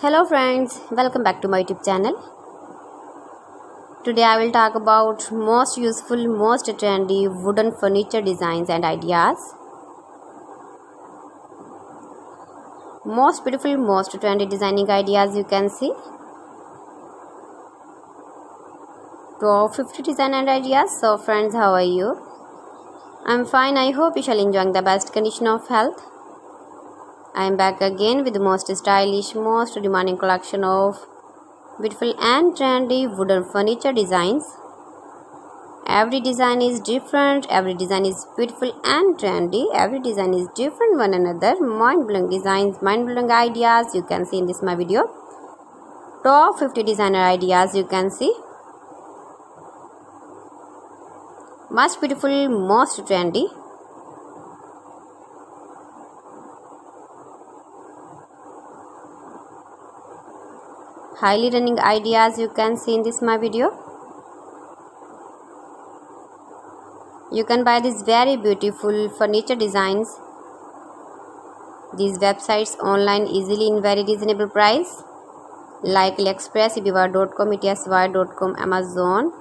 Hello friends, welcome back to my YouTube channel. Today I will talk about most useful, most trendy wooden furniture designs and ideas. Most beautiful, most trendy designing ideas you can see. Top 50 design and ideas. So friends, how are you? I'm fine. I hope you shall enjoy the best condition of health. I am back again with the most stylish, most demanding collection of beautiful and trendy wooden furniture designs. Every design is different, every design is beautiful and trendy, every design is different one another. Mind-blowing designs, mind-blowing ideas you can see in this my video. Top 50 designer ideas you can see. Most beautiful, most trendy. Highly running ideas you can see in this my video. You can buy these very beautiful furniture designs, these websites online easily in very reasonable price like AliExpress, ibiwa.com, etsy.com, Amazon.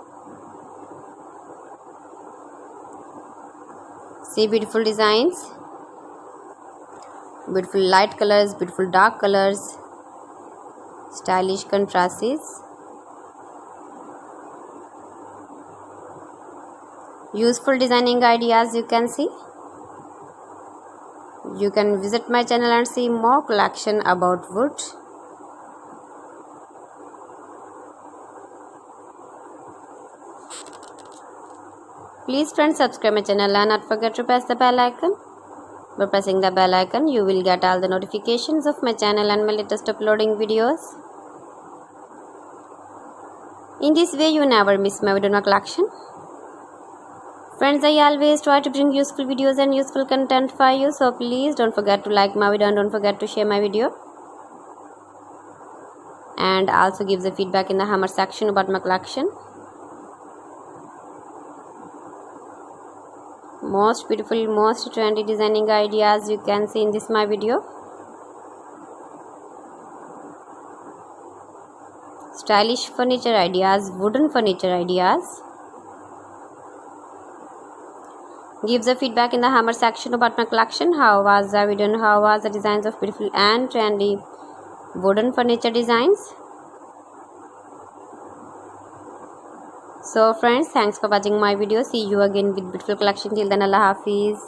See beautiful designs, beautiful light colors, beautiful dark colors, stylish contrasts, useful designing ideas you can see. You can visit my channel and see more collection about wood. Please friends, subscribe my channel and not forget to press the bell icon. By pressing the bell icon, you will get all the notifications of my channel and my latest uploading videos. In this way, you never miss my video collection. Friends, I always try to bring useful videos and useful content for you. So please don't forget to like my video and don't forget to share my video. And also give the feedback in the hammer section about my collection. Most beautiful, most trendy designing ideas you can see in this my video. Stylish furniture ideas, wooden furniture ideas. Give the feedback in the hammer section about my collection. How was the video and how was the designs of beautiful and trendy wooden furniture designs. So friends, thanks for watching my video. See you again with beautiful collection. Till then, Allah Hafiz.